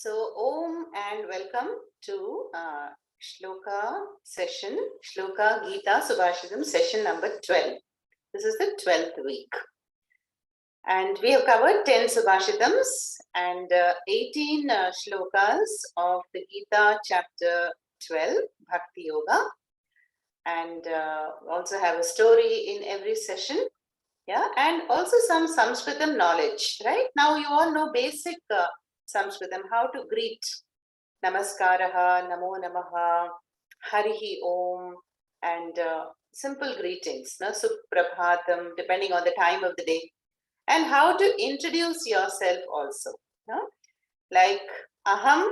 So, Om and welcome to Shloka session, Shloka Gita Subhashitam session number 12. This is the 12th week. And we have covered 10 Subhashitams and 18 shlokas of the Gita chapter 12, Bhakti Yoga. And also have a story in every session. Yeah, and also some Sanskritam knowledge, right? Now you all know basic Sanskritam, how to greet. Namaskaraha, Namo Namaha, Harihi Om, and simple greetings, no? Suprabhatam, depending on the time of the day. And how to introduce yourself also. No? Like Aham,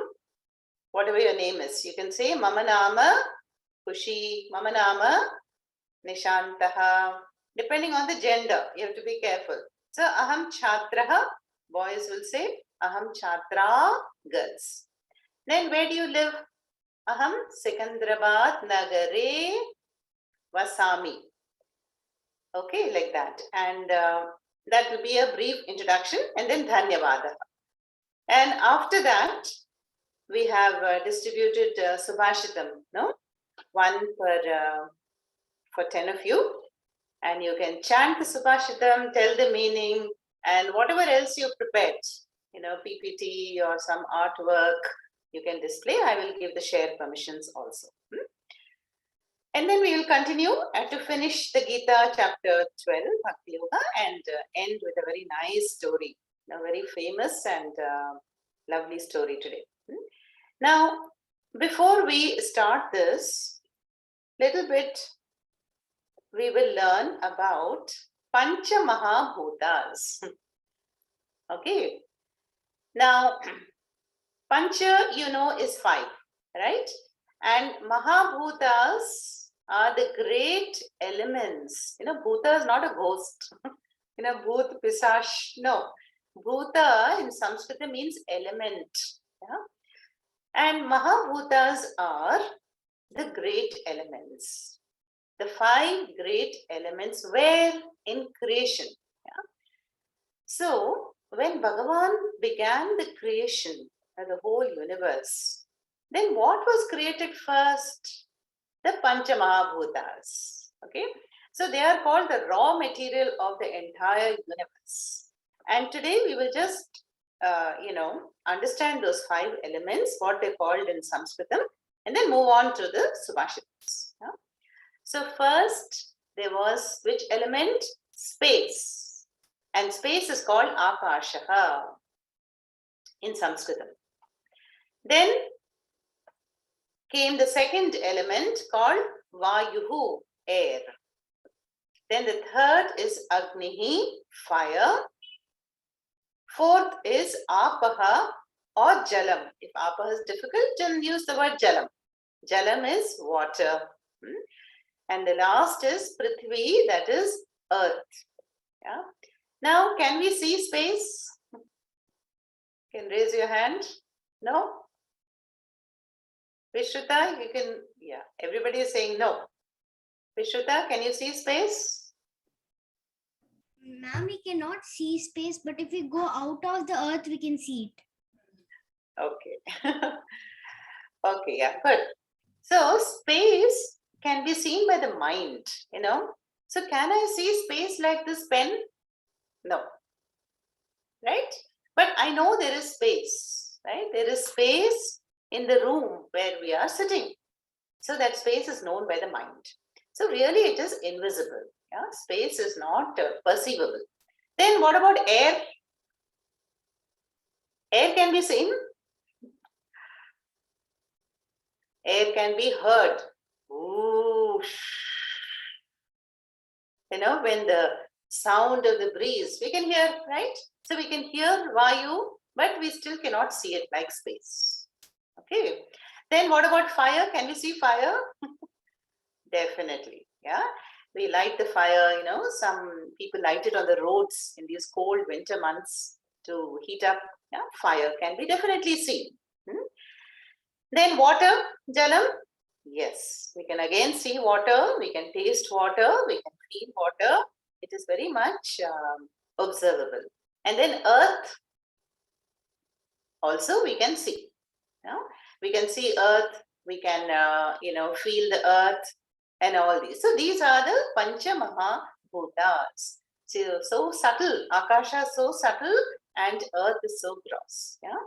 whatever your name is. You can say Mama Nama, Kushi, Mama Nama, Nishantaha, depending on the gender. You have to be careful. So Aham Chhatraha, boys will say Aham Chhatra, girls. Then where do you live? Aham Sikandrabad Nagare Vasami. Okay, like that. And that will be a brief introduction and then Dhanyavada. And after that, we have distributed Subhashitam, no? One for 10 of you. And you can chant the Subhashitam, tell the meaning, and whatever else you prepared, PPT or some artwork, you can display. I will give the share permissions also. And then we will continue to finish the Gita chapter 12, Bhakti Yoga, and end with a very nice story, a very famous and lovely story today. Now, before we start this, little bit, we will learn about Pancha Mahabhutas. Okay. Now, Pancha, is 5, right? And Mahabhutas are the great elements. Bhuta is not a ghost. Bhut, Pisash, no. Bhuta in Sanskrit means element. Yeah? And Mahabhutas are the great elements. The 5 great elements were in creation. Yeah? So, when Bhagavan began the creation of the whole universe, then what was created first? The Pancha Mahabhutas. Okay, so they are called the raw material of the entire universe. And today we will just, understand those 5 elements, what they're called in Sanskritam, and then move on to the Subhashitams. Yeah? So first, there was which element? Space. And space is called Akashaha in Sanskritam. Then came the second element called Vayuhu, air. Then the third is Agnihi, fire. Fourth is Apaha or Jalam. If Apaha is difficult, then use the word Jalam. Jalam is water. And the last is Prithvi, that is earth. Yeah. Now, can we see space? You can raise your hand. No? Vishruta, you can, yeah, everybody is saying no. Vishruta, can you see space? Ma'am, we cannot see space, but if we go out of the earth, we can see it. Okay. Okay, yeah, good. So, space can be seen by the mind, So, can I see space like this pen? No. Right? But I know there is space, right? There is space in the room where we are sitting. So that space is known by the mind. So really it is invisible. Yeah? Space is not perceivable. Then what about air? Air can be seen. Air can be heard. Ooh. When the sound of the breeze, we can hear, right? So we can hear Vayu, but we still cannot see it like space. Okay. Then what about fire? Can we see fire? Definitely. Yeah. We light the fire, some people light it on the roads in these cold winter months to heat up. Yeah. Fire can be definitely seen. Then water, Jalam. Yes. We can again see water. We can taste water. We can feel water. It is very much observable. And then earth. also we can see. We can see earth, we can feel the earth and all these. So these are the Pancha Mahabhutas. So subtle. Akasha is so subtle and earth is so gross. Yeah.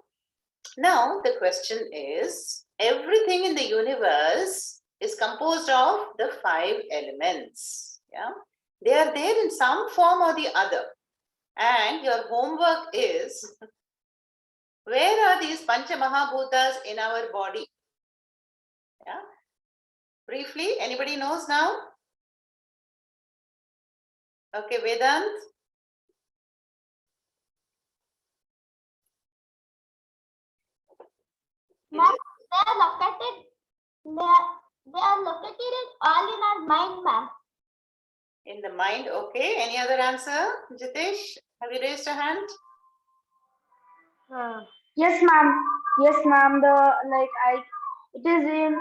Now the question is, everything in the universe is composed of the 5 elements. Yeah. They are there in some form or the other. And your homework is, where are these Pancha Mahabhutas in our body? Yeah. Briefly, anybody knows now? Okay, Vedant. Ma'am, they are located. They are located all in our mind, ma'am. In the mind, okay. Any other answer? Jitesh, have you raised a hand? Yes, ma'am. Yes, ma'am. It is in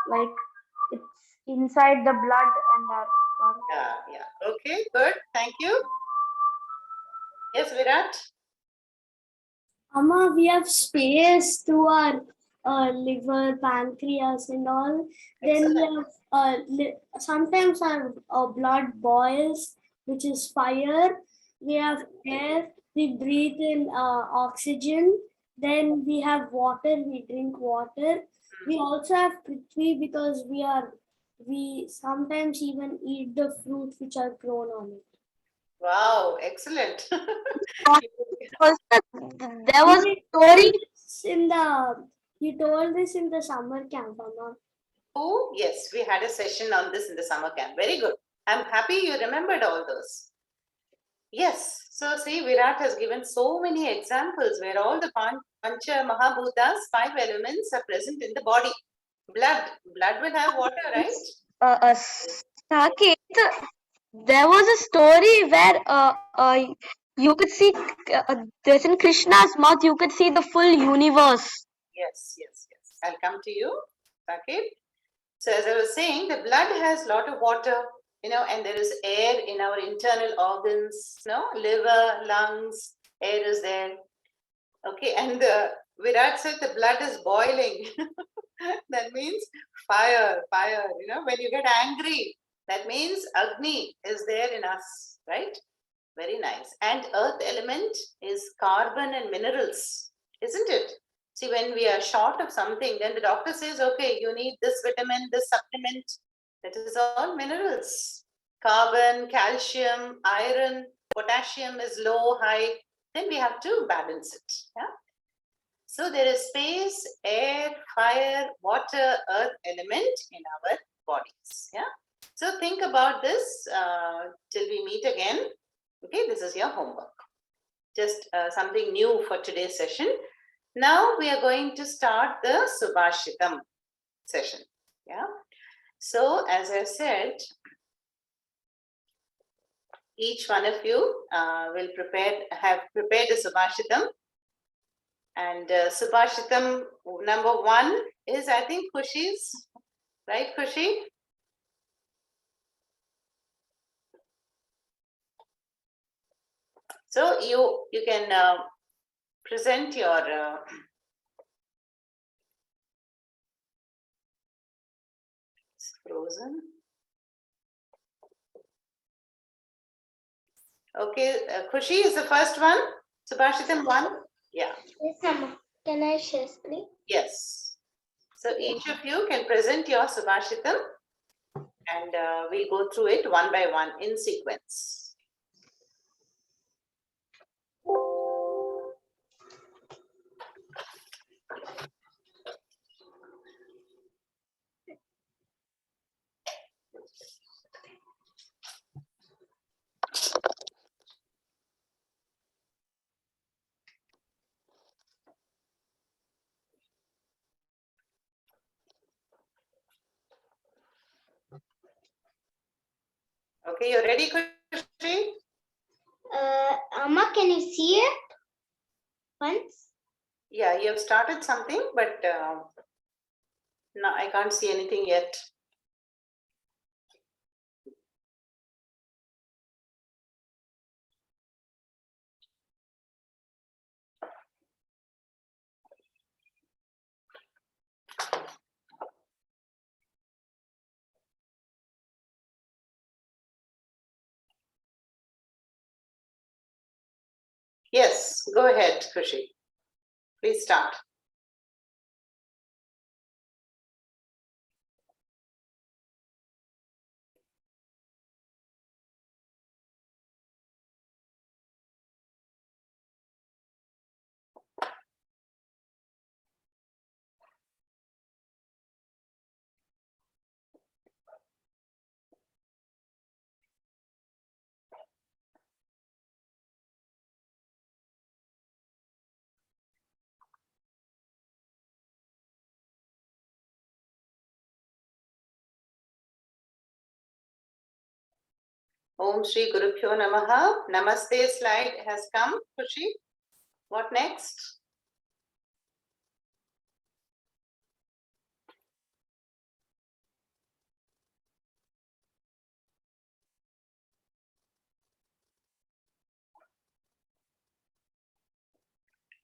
like it's inside the blood and our body. Yeah. Okay, good. Thank you. Yes, Virat. Amma, we have space through our liver, pancreas, and all. Then we Excellent. have sometimes our blood boils, which is fire. We have air. We breathe in oxygen. Then we have water. We drink water. We also have prithvi because we sometimes even eat the fruits which are grown on it. Wow, excellent. There was a story. You told this in the summer camp, Amma. Oh, yes, we had a session on this in the summer camp. Very good. I'm happy you remembered all those. Yes, so see, Virat has given so many examples where all the Pancha Mahabhutas, 5 elements, are present in the body. Blood will have water, right? Saket, there was a story where you could see there's in Krishna's mouth you could see the full universe. Yes. I'll come to you, Saket. So as I was saying, the blood has a lot of water, and there is air in our internal organs, liver, lungs, air is there. Okay, and Virat said the blood is boiling. That means fire. When you get angry, that means Agni is there in us, right? Very nice. And earth element is carbon and minerals, isn't it? See, when we are short of something, then the doctor says, okay, you need this vitamin, this supplement. That is all minerals. Carbon, calcium, iron, potassium is low, high. Then we have to balance it. Yeah. So there is space, air, fire, water, earth element in our bodies. Yeah. So think about this till we meet again. Okay, this is your homework. Just something new for today's session. Now we are going to start the Subhashitam session. Yeah. So as I said, each one of you will have prepared a Subhashitam. And Subhashitam number 1 is, I think, Khushi's. Right, Khushi? So you can present your it's frozen. Okay, Khushi is the first one. Subhashitam 1. Yeah. Yes, ma'am. Can I share screen? Yes. So each of you can present your Subhashitam and we'll go through it one by one in sequence. Okay, you ready, Khushi? Amma, can you see it once? Yeah, you have started something, but no, I can't see anything yet. Yes, go ahead, Khushi. Please start. Om Shri Gurubhyo Namaha. Namaste slide has come. Khushi, what next?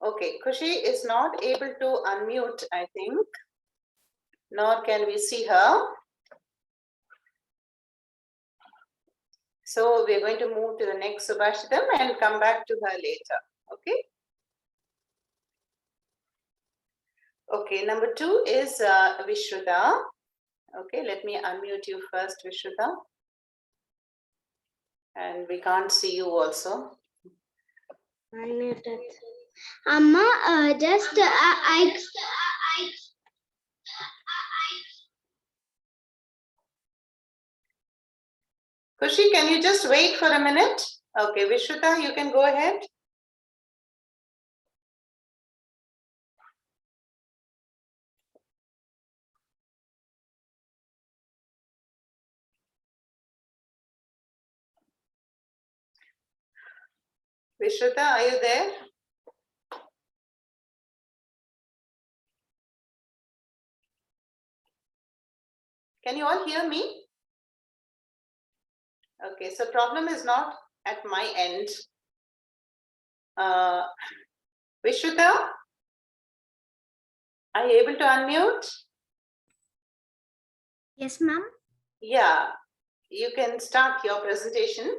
Okay, Khushi is not able to unmute, I think, nor can we see her. So we're going to move to the next Subhashitam and come back to her later. Okay. Okay, number 2 is Vishruta. Okay, let me unmute you first, Vishruta. And we can't see you also. Unmuted. Amma, just I. Khushi, can you just wait for a minute? Okay, Vishruta, you can go ahead. Vishruta, are you there? Can you all hear me? Okay, so problem is not at my end. Vishruta, are you able to unmute? Yes, ma'am. Yeah, you can start your presentation.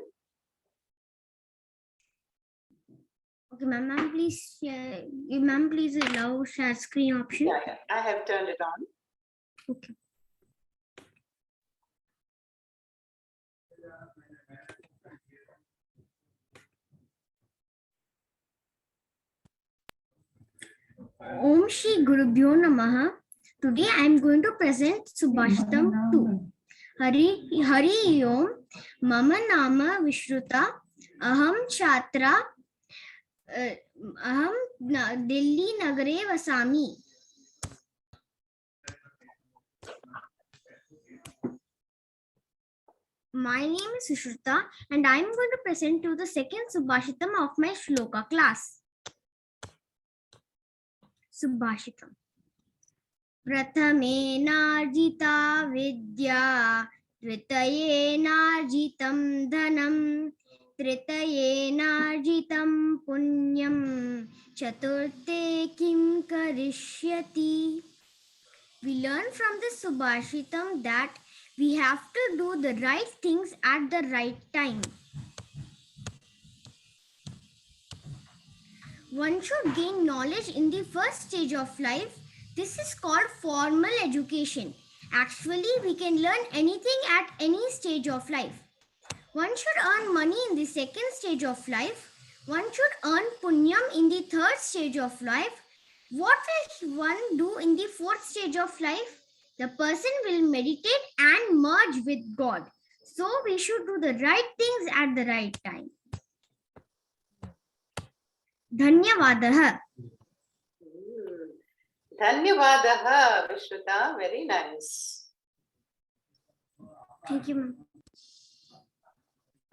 Okay, ma'am. Please, ma'am, please allow share screen option. Yeah, I have turned it on. Okay. Om Shri Gurubhyo Namaha. Today I am going to present Subhashitam 2. Hari Om Mama Nama Vishruta Aham Chatra Aham Delhi Nagare Vasami. My name is Vishruta and I am going to present you the second Subhashitam of my Shloka class. Subhashitam. प्रथमेनार्जिता विद्या द्वितीयेनार्जितं धनं तृतीयेनार्जितं पुण्यं चतुर्थे किं करिष्यति. We learn from this Subhashitam that we have to do the right things at the right time. One should gain knowledge in the first stage of life. This is called formal education. Actually, we can learn anything at any stage of life. One should earn money in the second stage of life. One should earn punyam in the third stage of life. What will one do in the fourth stage of life? The person will meditate and merge with God. So we should do the right things at the right time. Dhanyavadah. Dhanyavadaha, Vishruta. Very nice. Thank you, ma'am.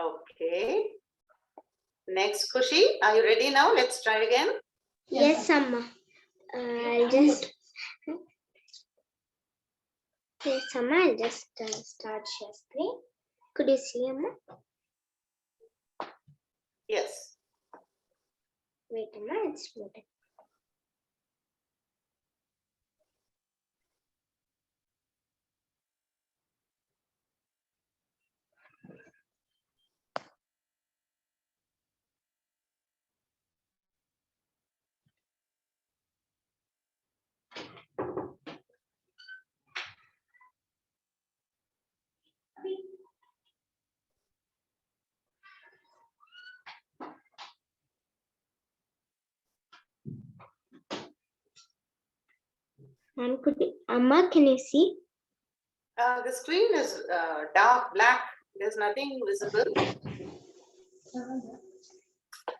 Okay. Next, Khushi, are you ready now? Let's try again. Yes, Amma. I'll just. Yes, Amma. I'll just start share screen. Could you see, Amma? Yes. Wait, Amma. It's loading. Amma, can you see? The screen is dark black. There's nothing visible.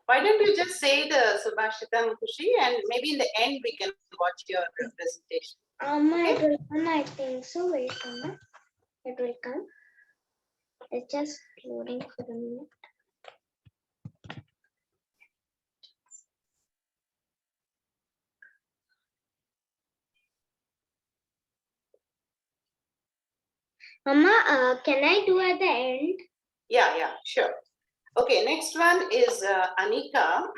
Why don't you just say the Subhashitam, Kushi, and maybe in the end we can watch your presentation. Amma, Okay. it will come, I think so. Wait, Amma. It will come. It's just loading for a minute. Amma, can I do at the end? Yeah, sure. Okay, next one is Anika.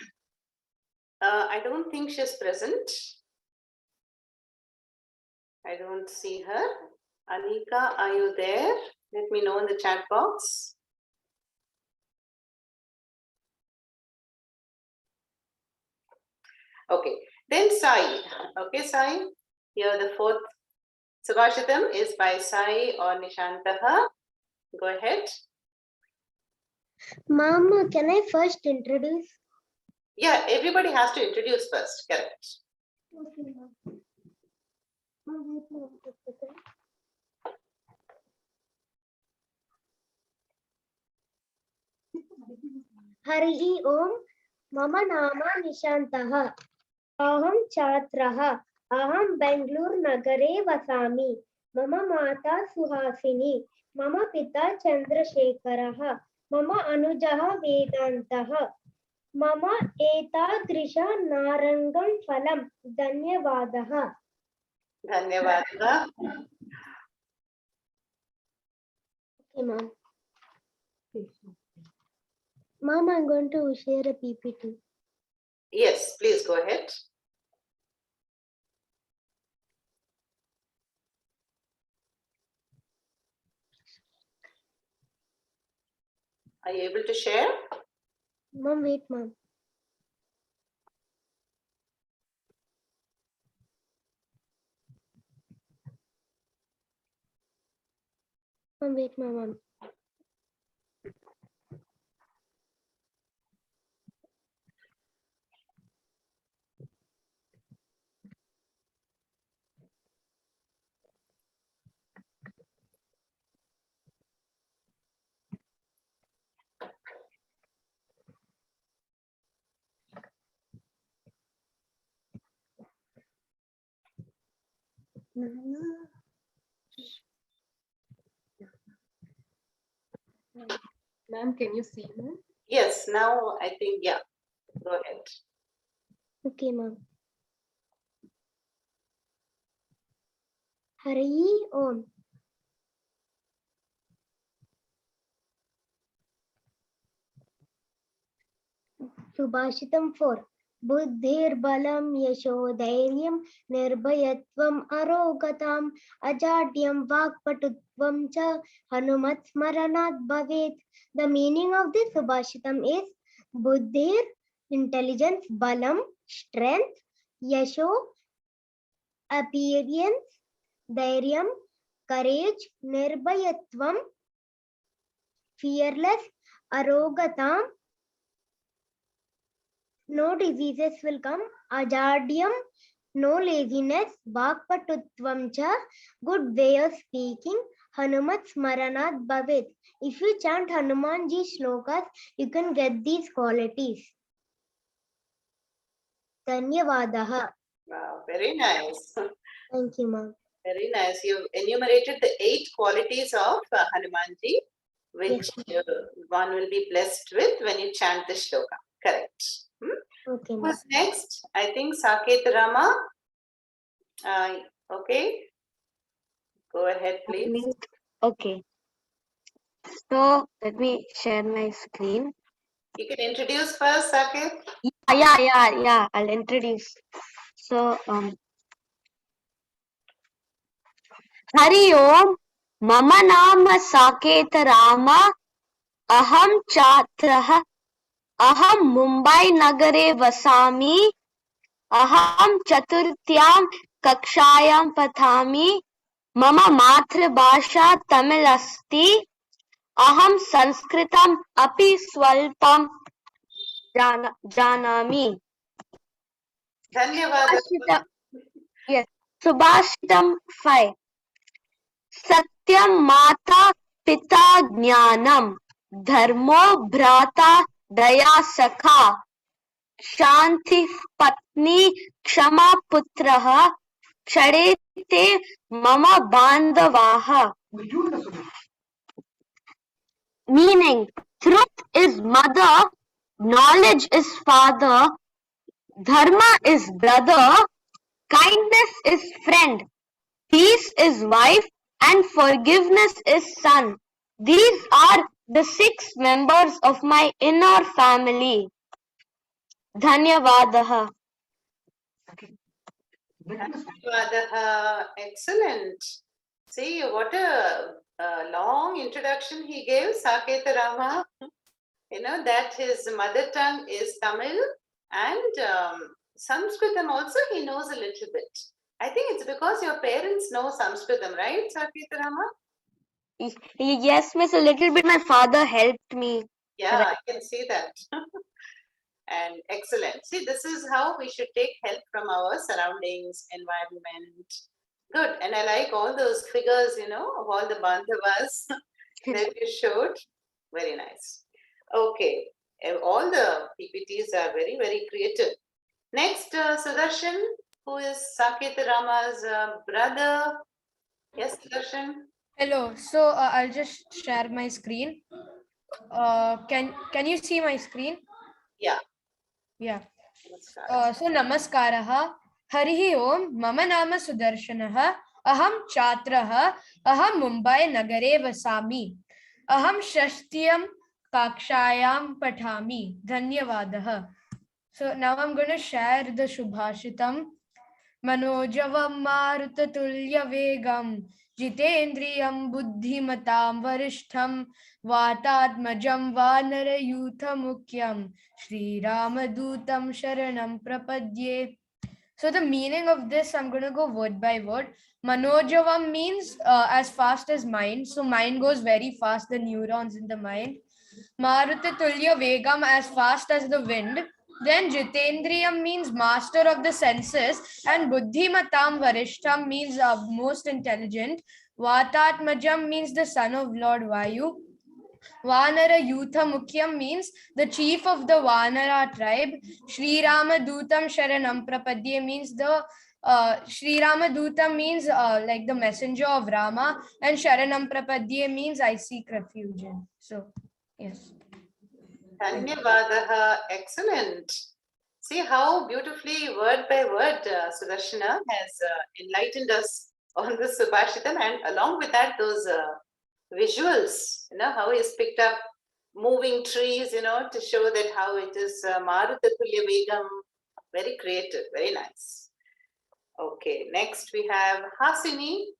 I don't think she's present. I don't see her. Anika, are you there? Let me know in the chat box. Okay, then Sai. Okay, Sai, here the fourth Subhashitam is by Sai or Nishantaha. Go ahead. Mama, can I first introduce? Yeah, everybody has to introduce first, correct. Okay, ma'am. हरिः ओम मम नाम निशान्तः अहं छात्रः अहं बेङ्गलूरुनगरे वसामि मम माता सुहासिनी मम पिता चन्द्रशेखरः मम अनुजः वेदान्तः मम एतादृश नारङ्गं फलं धन्यवादः Dhanyavada. Okay, ma'am. Mom, I'm going to share a PPT. Yes, please go ahead. Are you able to share? Mom, wait, ma'am. Mom, wait, ma'am. Ma'am, can you see me? Yes, now I think, yeah, go ahead. Okay, ma'am. Hari Om. Subhashitam 4. बुद्धिर्बलं यशोधैर्यं निर्भयत्वम् अरोगताम् अजाड्यं वाक्पटुत्वं च हनुमत्स्मरणात् भवेत्. The meaning of this Subhashitam is Buddhir, intelligence, Balam, strength, Yasho, appearance, Dhairyam, courage, Nirbhayatvam, fearless, Arogatam, no diseases will come, Ajadyam, no laziness, Vakpatutvam cha, good way of speaking, Hanumat Smaranat Bhavet. If you chant Hanumanji shlokas, you can get these qualities. Dhanyavadaha. Wow, very nice. Thank you, ma'am. Very nice. You enumerated the 8 qualities of Hanumanji, which one will be blessed with when you chant the shloka. Correct. Okay, ma'am. Who's next? I think Saket Rama. Okay. Go ahead, please. Okay. So let me share my screen. You can introduce first, Saket. Yeah. I'll introduce. So Hari Om. Mama Nama Saket Rama. Aham Chatrah. Aham Mumbai Nagare Vasami. Aham Chaturtyam Kakshayam Pathami. Mama Mathribhasha Tamil Asti. Aham Sanskritam Api Swalpam Janami. Dhanyavada. Yes. Subhashitam 5. Satyam Mata Pita Jnanam Dharmo Bhrata Daya Sakha Shanti Patni Kshama Putraha Chadete Mama Bandavaha. Meaning, truth is mother, knowledge is father, dharma is brother, kindness is friend, peace is wife, and forgiveness is son. These are the 6 members of my inner family. Dhanyavadaha. Excellent. See what a long introduction he gave, Saketa Rama. You know that his mother tongue is Tamil and Sanskritam also he knows a little bit. I think it's because your parents know Sanskritam, right, Saketa Rama? Yes, miss, a little bit. My father helped me. Yeah, I can see that. And excellent. See, this is how we should take help from our surroundings, environment. Good. And I like all those figures, you know, of all the bandhavas that you showed. Very nice. Okay. All the PPTs are very, very creative. Next, Sudarshan, who is Saketa Rama's brother. Yes, Sudarshan. Hello. So I'll just share my screen. Can you see my screen? Yeah. Yeah. Namaskar. So namaskaraha. Harihi Om. Mama nama Sudarshanaha. Aham Chatraha. Aham Mumbai Nagare Vasami. Aham Shashtiyam Kakshayam Pathami. Dhanyavadaha. So now I'm going to share the Shubhashitam. Manojavam Marutatullya Vegam Jitendriyam Buddhimatam Varishtham Vatatmajam Vanarayutha Mukyam Shri Ramadutam Sharanam Prapadye. So the meaning of this, I'm going to go word by word. Manojavam means as fast as mind. So mind goes very fast, the neurons in the mind. Marutatulya Vegam, as fast as the wind. Then Jitendriyam means master of the senses, and Buddhimatam Varishtham means most intelligent. Vatatmajam means the son of Lord Vayu. Vanara Yutha Mukyam means the chief of the Vanara tribe. Shri Ramadutam Sharanam Prapadye means the Shri Ramadutam means like the messenger of Rama, and Sharanam Prapadye means I seek refuge in. So, yes. Dhanyavadaha. Excellent. See how beautifully, word by word, Sudarshana has enlightened us on this Subhashitam, and along with that, those visuals, you know, how he's picked up moving trees, you know, to show that how it is Marutatulya Vegam. Very creative, very nice. Okay, next we have Hasini.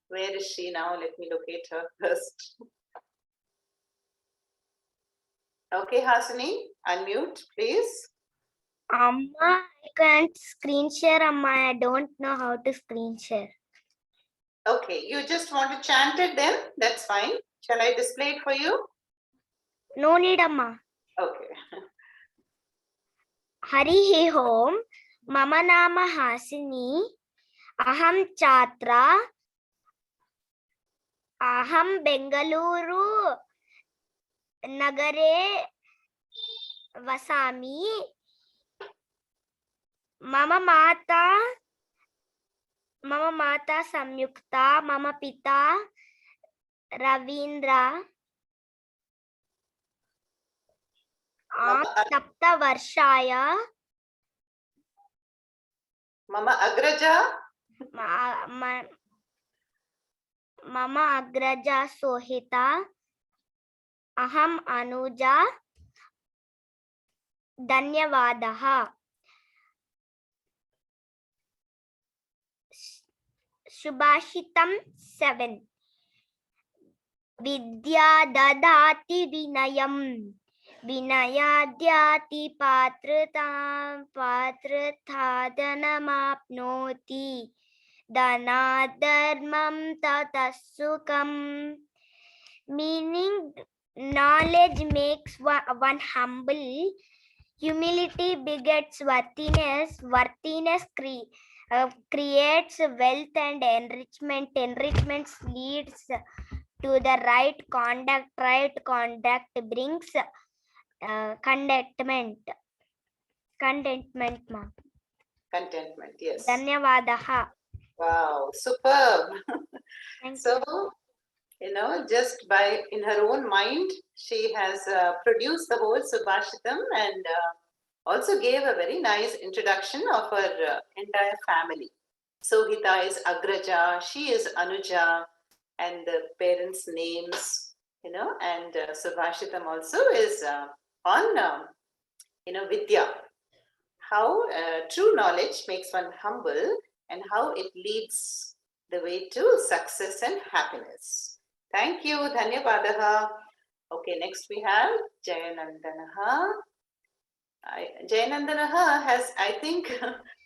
Where is she now? Let me locate her first. Okay, Hasini, unmute, please. Amma, I can't screen share, Amma. I don't know how to screen share. Okay, you just want to chant it then? That's fine. Shall I display it for you? No need, Amma. Okay. Harihi Om. Mama Nama Hasini. Aham Chatra. Aham Bengaluru Nagare Vasami. Mama Mata Samyukta. Mama Pita Ravindra. Sapta Varshaya. Mama Agraja. Mama Agraja Sohita. Aham Anuja. Dhanyavadaha. Shubhashitam 7. Vidya dadati vinayam. Vinayadyati patratam patrathadanamapnoti. Dhanadharmam tatasukam. Meaning, knowledge makes one humble. Humility begets worthiness. Worthiness creates wealth and enrichment. Enrichment leads to the right conduct. Right conduct brings contentment. Contentment, ma'am. Contentment, yes. Dhanyavadaha. Wow, superb. Thank So, just by in her own mind, she has produced the whole Subhashitam and also gave a very nice introduction of her entire family. Sohita is Agraja, she is Anuja, and the parents' names, and Subhashitam also is on, Vidya. How true knowledge makes one humble and how it leads the way to success and happiness. Thank you, Dhanyavadaha. Okay, next we have Jayanandanaha. Jayanandanaha has, I think,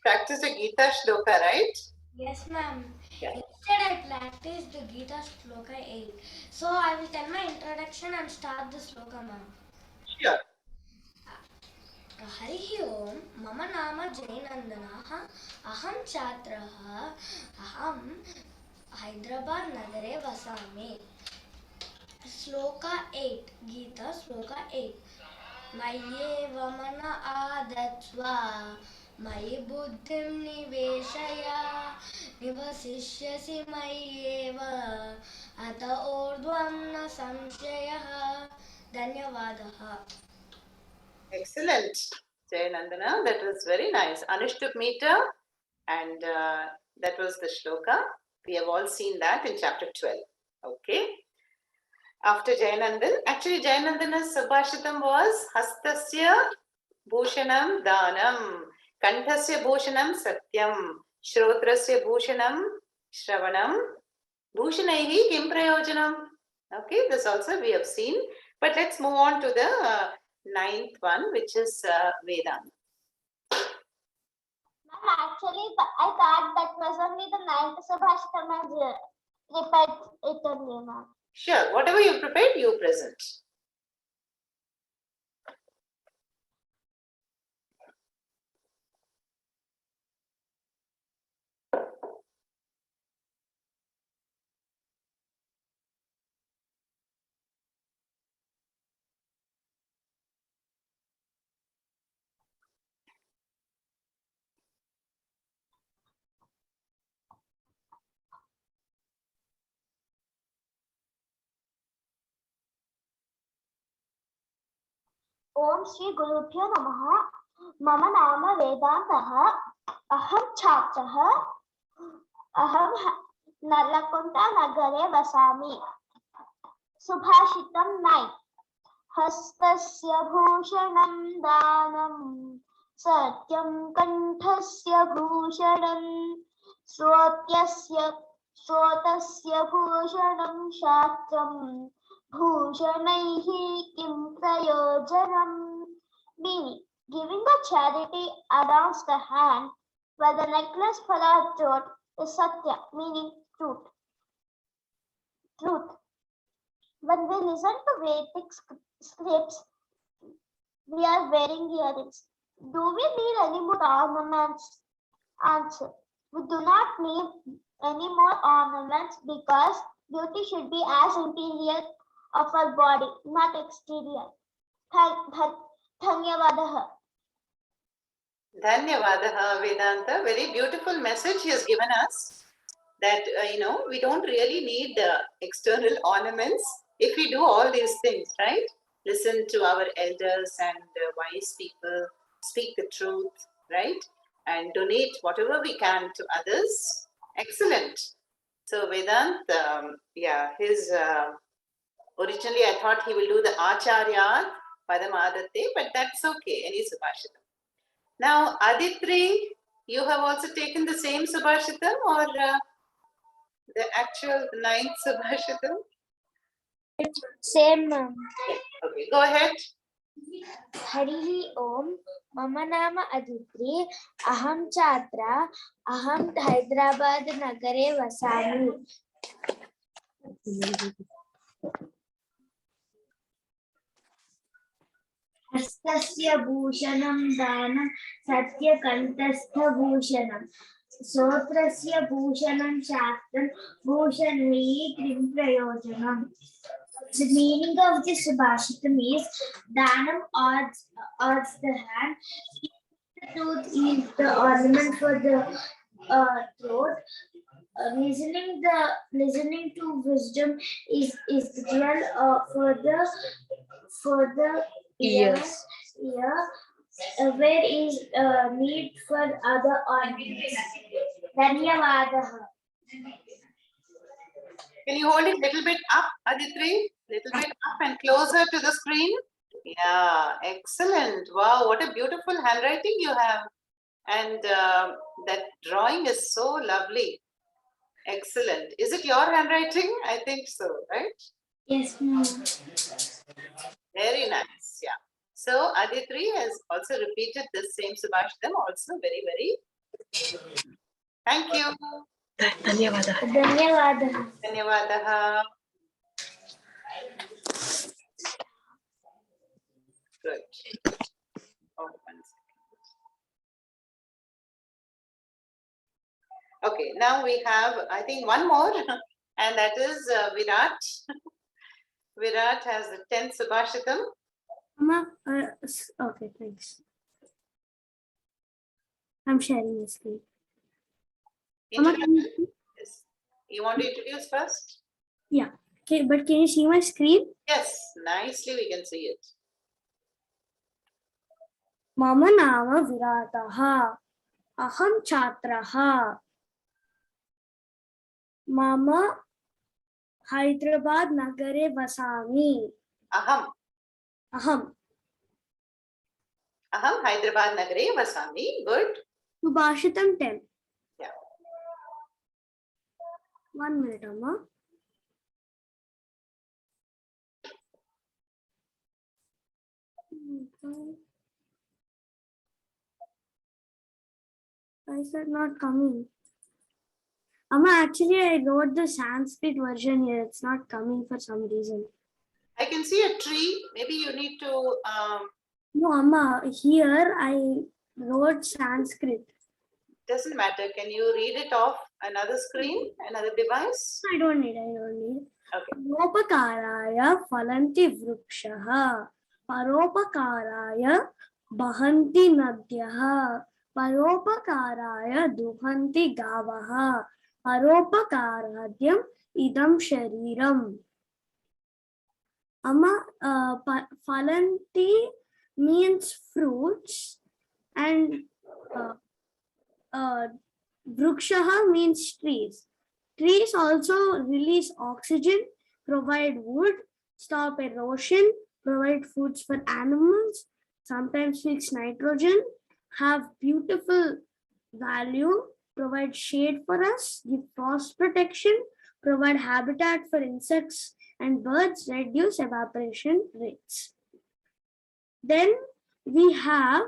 practiced a Gita Shloka, right? Yes, ma'am. Yeah. Instead, I practiced the Gita Shloka 8. So, I will tell my introduction and start the Shloka, ma'am. Sure. हरिः ओम मम नाम जयनन्दनः अहं छात्रः अहं हैदराबाद नगरे वसामि श्लोका 8 गीता श्लोका 8 मय्येव मन आदत्स्व मयि बुद्धिं निवेशय निवसिष्यसि मय्येव अत ऊर्ध्वं न संशयः धन्यवादः. Excellent, Jayanandana. That was very nice. Anushtup meter, and that was the shloka. We have all seen that in chapter 12. Okay. After Jayanandan, actually Jayanandana's Subhashitam was Hastasya Bhushanam Danam, Kanthasya Bhushanam Satyam, Shrotrasya Bhushanam Shravanam, Bhushanaihi Kim Prayojanam. Okay, this also we have seen. But let's move on to the ninth one, which is Vedanta. Ma'am, actually, I thought that was only the ninth Subhashitam and repeat it only, ma'am. Sure, whatever you prepared, you present. ओम श्री गुरुभ्यो नमः. मम नाम वेदान्तः. अहं छात्रः. अहं नलकुण्टा नगरे वसामि. सुभाषितं 9. हस्तस्य भूषणं दानं सत्यं कंठस्य भूषणं श्रोतस्य भूषणं शास्त्रं भूषणैः किं प्रयोजनम्. Meaning, giving the charity adorns the hand, while the necklace for our throat is satya, meaning truth. When we listen to Vedic scripts, we are wearing earrings. Do we need any more ornaments? Answer: we do not need any more ornaments because beauty should be as interior of our body, not exterior. Dhanyavadaha. Dhanyavadaha, Vedanta. Very beautiful message he has given us that, we don't really need external ornaments if we do all these things, right? Listen to our elders and wise people, speak the truth, right? And donate whatever we can to others. Excellent. So Vedant, his originally I thought he will do the Acharya Padamadate, but that's okay, any Subhashitam. Now, Aditri, you have also taken the same Subhashitam or the actual ninth Subhashitam? Same, ma'am. Okay, go ahead. हरिः ओम मम नाम अदिति. अहं छात्रा. अहं हैदराबाद नगरे वसामि. हस्तस्य भूषणं दानं सत्यकण्ठस्थभूषणं Sotrasya Bhushanam Shastram Bhushanai Krim Prayojanam. The meaning of this Subhashitam is Danam odds the hand, the tooth is the ornament for the throat. Listening to wisdom is the jewel for the Yes. ear. Where is need for other ornaments. Dhanyavadaha. Can you hold it a little bit up, Aditri? Little bit up and closer to the screen. Yeah, excellent. Wow, what a beautiful handwriting you have. And that drawing is so lovely. Excellent. Is it your handwriting? I think so, right? Yes, ma'am. Very nice. Yeah. So Aditri has also repeated the same Subhashitam also very, very. Thank you. Dhanyavadah. Dhanyavadaha. Dhanyavadaha. Good. Oh, 1 second. Okay, now we have, I think, one more, and that is Virat. Virat has the 10th Subhashitam. Mama, okay, thanks. I'm sharing the screen. Mama, Introduction. Yes. You want to introduce first? yeah. Okay, but can you see my screen? Yes, nicely we can see it. Mama nama Virataha. Aham Chatraha. Mama Hyderabad Nagare Vasami. Aham. Aham. Aham Hyderabad Nagare Vasami. Good. Subhashitam 10. Yeah. 1 minute, Amma. Why is that not coming? Amma, actually, I wrote the Sanskrit version here. It's not coming for some reason. I can see a tree. Maybe you need to. No, Amma, here I wrote Sanskrit. Doesn't matter. Can you read it off another screen, another device? I don't need. Okay. Paropakaraya phalanti vrukshaha. Paropakaraya bahanti nadyaha. Paropakaraya duhanti gavaha. Paropakaradyam idam shariram. Amma, phalanti means fruits and vrukshaha means trees. Trees also release oxygen, provide wood, stop erosion, provide foods for animals, sometimes fix nitrogen, have beautiful value, provide shade for us, give frost protection, provide habitat for insects and birds, reduce evaporation rates. Then we have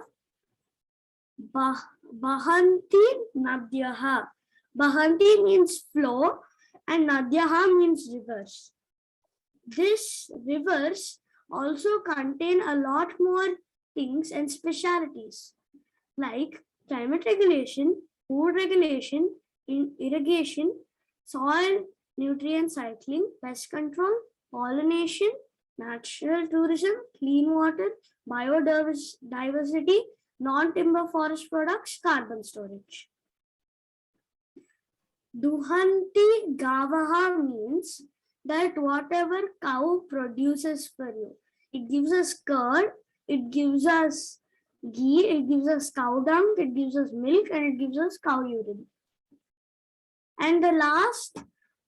Bahanti Nadyaha. Bahanti means flow and Nadyaha means rivers. These rivers also contain a lot more things and specialities like climate regulation, food regulation, irrigation, soil nutrient cycling, pest control, pollination, natural tourism, clean water, biodiversity, non-timber forest products, carbon storage. Duhanti Gavaha means that whatever cow produces for you, it gives us curd, it gives us ghee, it gives us cow dung, it gives us milk, and it gives us cow urine. And the last,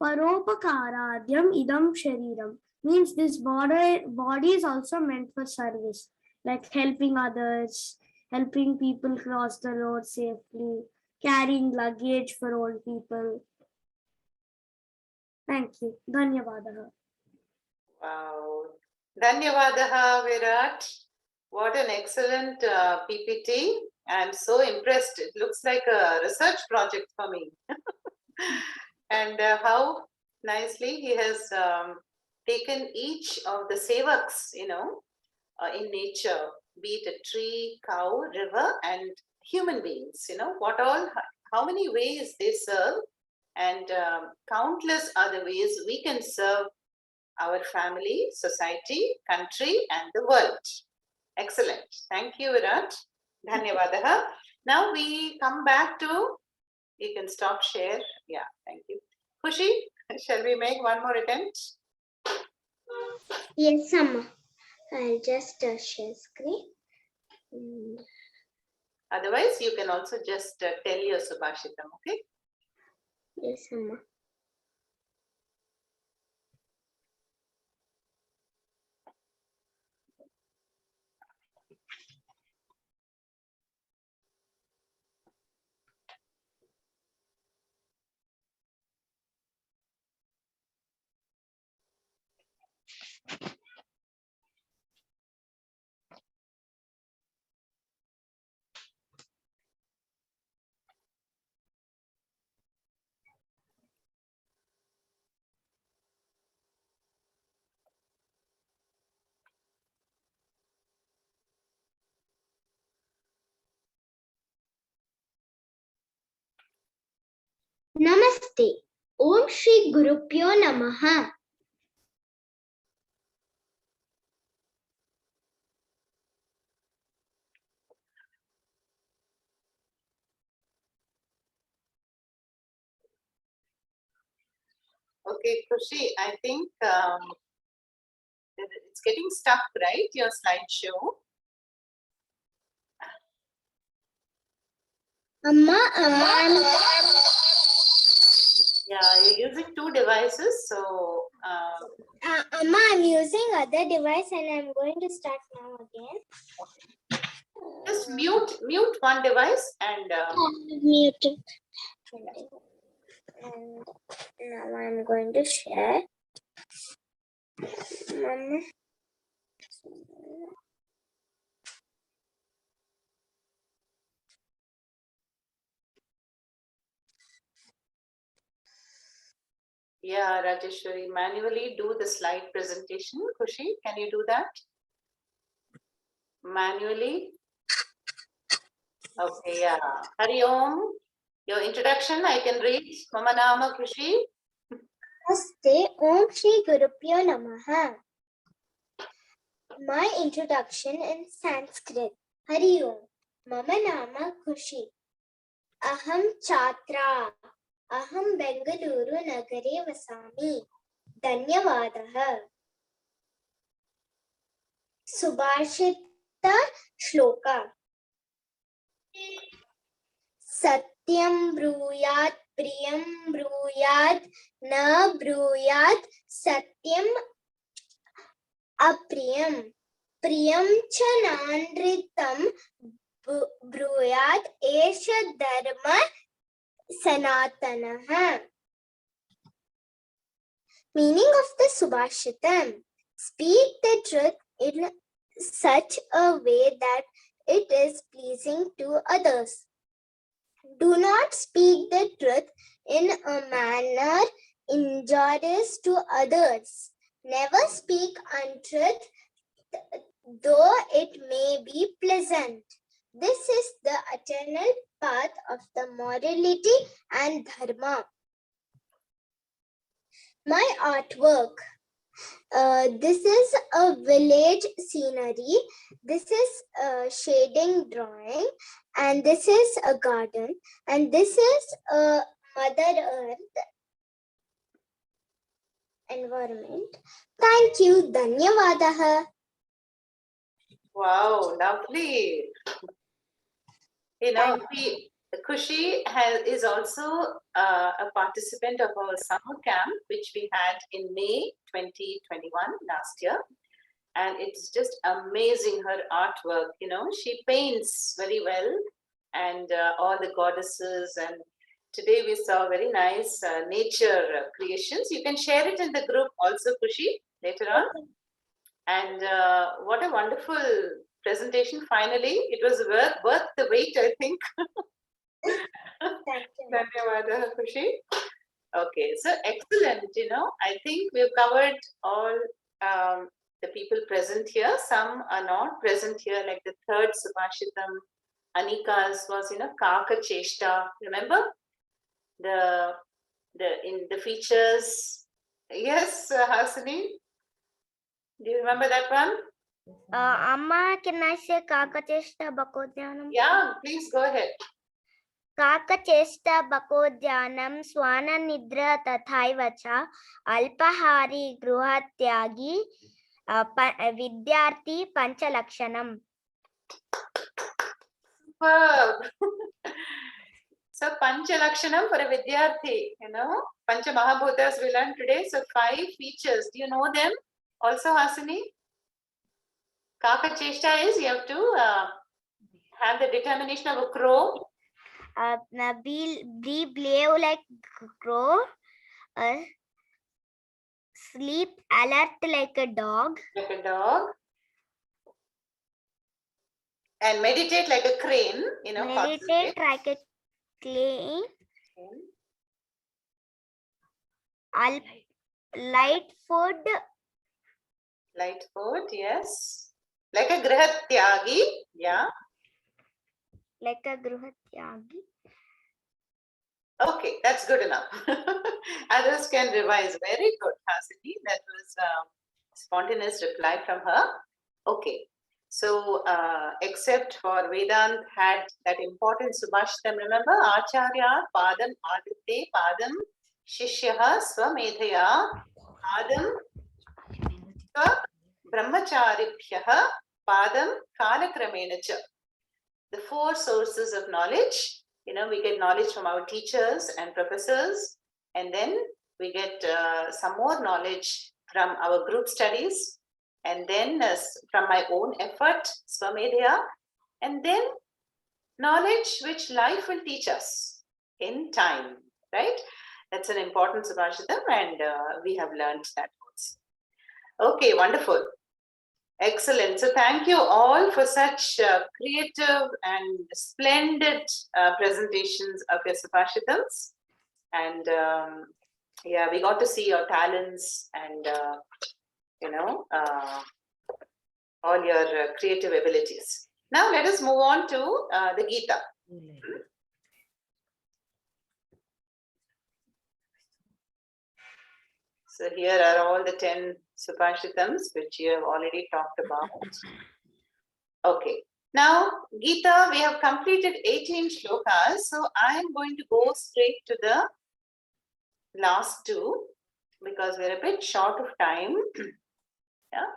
Paropakaradyam idam shariram, means this body is also meant for service, like helping others, helping people cross the road safely, carrying luggage for old people. Thank you. Dhanyavadaha. Wow. Dhanyavadaha, Virat. What an excellent PPT. I'm so impressed. It looks like a research project for me. And how nicely he has taken each of the sevaks, in nature, be it a tree, cow, river, and human beings, what all how many ways they serve, and countless other ways we can serve our family, society, country, and the world. Excellent. Thank you, Virat. Dhanyavadaha. Now we come back to, you can stop share. Yeah, thank you. Khushi, shall we make one more attempt? Yes, Amma. I'll just share screen. Otherwise, you can also just tell your Subhashitam, okay? Yes, Amma. Namaste. Om Shri Gurupyo Namaha. Okay, Khushi, I think it's getting stuck, right? Your slideshow. Amma, Yeah, you're using two devices, so Amma, I'm using other device and I'm going to start now again. just mute one device and Muted. And now I'm going to share. Mama. yeah, Rajeshwari, manually do the slide presentation. Khushi, can you do that? Manually? Okay, yeah. Hari Om, your introduction I can read. Mama Nama Khushi. Namaste. Om Shri Gurupyo Namaha. My introduction in Sanskrit. Hari Om. Mama Nama Khushi. Aham Chatra. Aham Bengaluru Nagare Vasami. Dhanyavadaha. Subhashita Shloka. Satyam bruyat priyam bruyat na bruyat satyam apriyam priyam cha nandritam bruyat esha dharma sanatanaha. Meaning of the Subhashitam. Speak the truth in such a way that it is pleasing to others. Do not speak the truth in a manner injurious to others. Never speak untruth, though it may be pleasant. This is the eternal path of the morality and dharma. My artwork. This is a village scenery. This is a shading drawing, and this is a garden, and this is a Mother Earth environment. Thank you. Dhanyavadaha. Wow, lovely. You know, Khushi is also a participant of our summer camp, which we had in May 2021 last year. And it's just amazing, her artwork. You know, she paints very well, and all the goddesses. And today we saw very nice nature creations. You can share it in the group also, Khushi, later on. And what a wonderful presentation. Finally, it was worth the wait, I think. Dhanyawada, Khushi. Okay, so excellent. You know, I think we've covered all the people present here. Some are not present here, like the third Subhashitam. Anika's was, Kaka Cheshta. Remember the in the features? Yes, Hasini. Do you remember that one? Amma, can I say Kakacheshta Bakodyanam? Yeah, please go ahead. Kakacheshta Bakodyanam Swana Nidra Tathaivacha Alpahari Gruhatyagi Vidyarthi Panchalakshanam. Superb. So Panchalakshanam for a Vidyarthi, Pancha Mahabhutas we learned today. So 5 features. Do you know them? Also, Hasini? Kaka Cheshta is you have to have the determination of a crow. Be brave like crow. Sleep alert like a dog. Like a dog. And meditate like a crane, Meditate like a crane. Light food. Light food, yes. Like a Grihatyagi, yeah. Like a Gruhatyagi. Okay, that's good enough. Others can revise. Very good, Hasini. That was a spontaneous reply from her. Okay. So, except for Vedant had that important Subhashitam, remember? Acharya, Padam, Adite, Padam, Shishyaha, Swamedhaya, Padam, Swa Brahmacharibhyaha, Padam, Kalakramenacha. The 4 sources of knowledge. We get knowledge from our teachers and professors, and then we get some more knowledge from our group studies, and then from my own effort, Swamedhya, and then knowledge which life will teach us in time, right? That's an important Subhashitam, and we have learned that also. Okay, wonderful. Excellent. So thank you all for such creative and splendid presentations of your Subhashitams. And yeah, we got to see your talents and, all your creative abilities. Now let us move on to the Gita. So here are all the 10 Subhashitams which you have already talked about. Okay. Now, Gita, we have completed 18 shlokas. So I am going to go straight to the last 2 because we're a bit short of time. Yeah.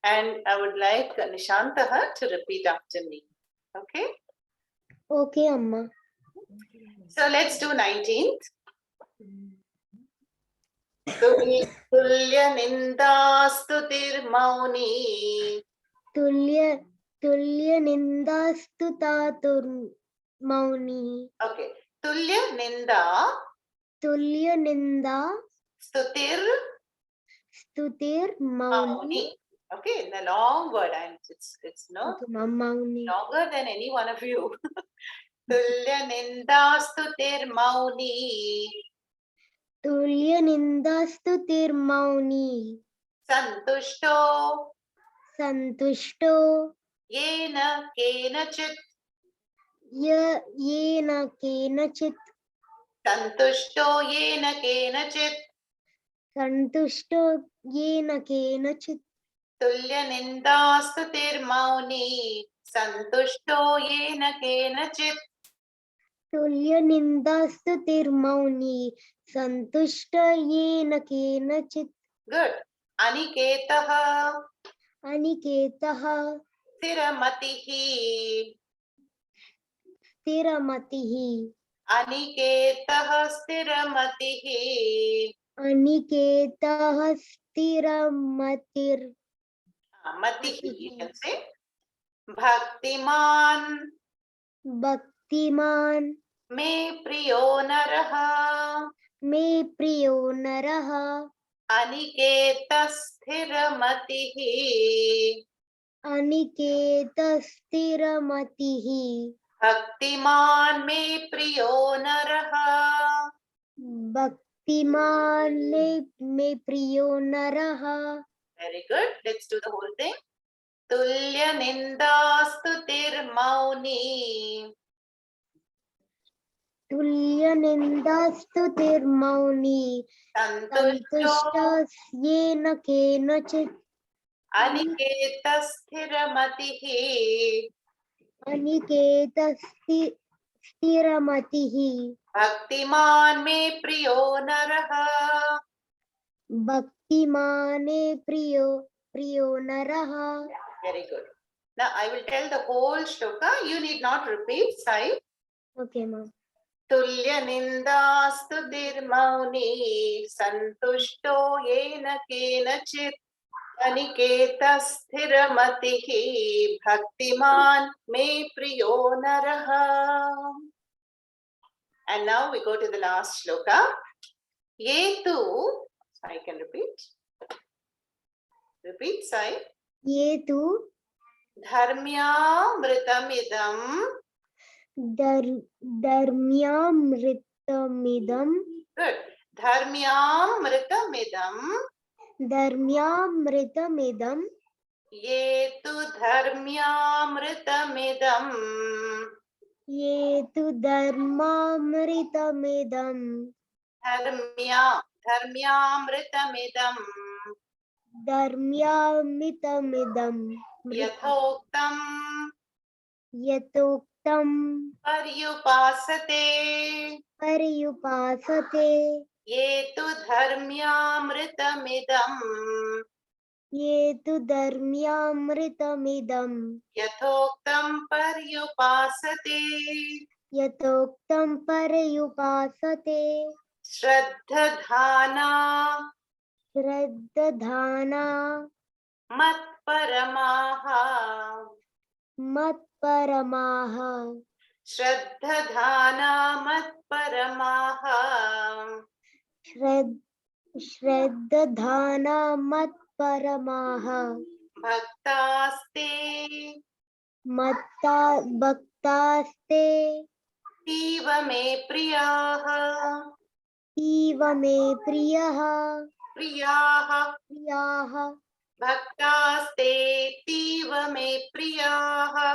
And I would like Nishantaha to repeat after me. Okay. Okay, Amma. So let's do 19th. Tulya Ninda Stutir Mauni. Tulya Ninda Stutatur Mauni. Okay. Tulya Ninda. Tulya Ninda Stutir Mauni. Okay, in the long word, and it's no Mauni. longer than any one of you. Tulya Ninda Stutir Mauni. Tulya Ninda Stutir Mauni. Santushto. Santushto. Yena Kenachit. Yena Kenachit. Santushto Yena Kenachit. Santushto Yena Kenachit. Tulya Ninda Stutir Mauni. Santushto Yena Kenachit. Tulya Ninda Stutir Mauni. Santushta Yena Kenachit. Good. Aniketaha. Aniketaha. Stiramatihi. Stiramatihi. Aniketaha Stiramatihi. Aniketaha Stiramatir. Matihi, you can say. Bhaktiman. Bhaktiman. Me priyo naraha. Me priyo naraha. Aniketa Stiramatihi. Aniketa Stiramatihi. Bhaktiman me priyo naraha. Bhaktiman me priyo naraha. Very good. Let's do the whole thing. Tulya Ninda Stutir Mauni. तुल्यनिन्दास्तुतिर्मौनी Santushto सन्तुष्टस्येन केनचित् Aniketasthiramatiः अनिकेतस्थिरमतिः Bhaktiman me priyo naraha. भक्तिमाने प्रियो नरः. Very good. Now I will tell the whole shloka. You need not repeat. Sai. Okay, ma'am. Tulya nindastutirmauni santushto yena kenachit aniketasthiramatihi bhaktiman me priyo naraha. And now we go to the last shloka. Yetu, I can repeat. Repeat, Sai. ये तु Dharmyamritamidam धर्म्यामृतमिदं good. Dharmyamritamidam धर्म्यामृतमिदं ye tu dharmyamritamidam ये तु धर्मामृतमिदं dharmyamritamidam धर्म्यामृतमिदं yathoktam यथोक्तं paryupasate पर्युपासते ye tu dharmyamritamidam ये तु धर्म्यामृतमिदं yathoktam paryupasate यथोक्तं पर्युपासते Shraddhadhana श्रद्धधाना matparamaha मत्परमाः Shraddhadhana matparamaha श्रद्धधाना मत्परमाः Bhaktaste भक्तास्ते tiva me priyaha तीव मे priyaha प्रियाः Bhaktaste tiva me priyaha.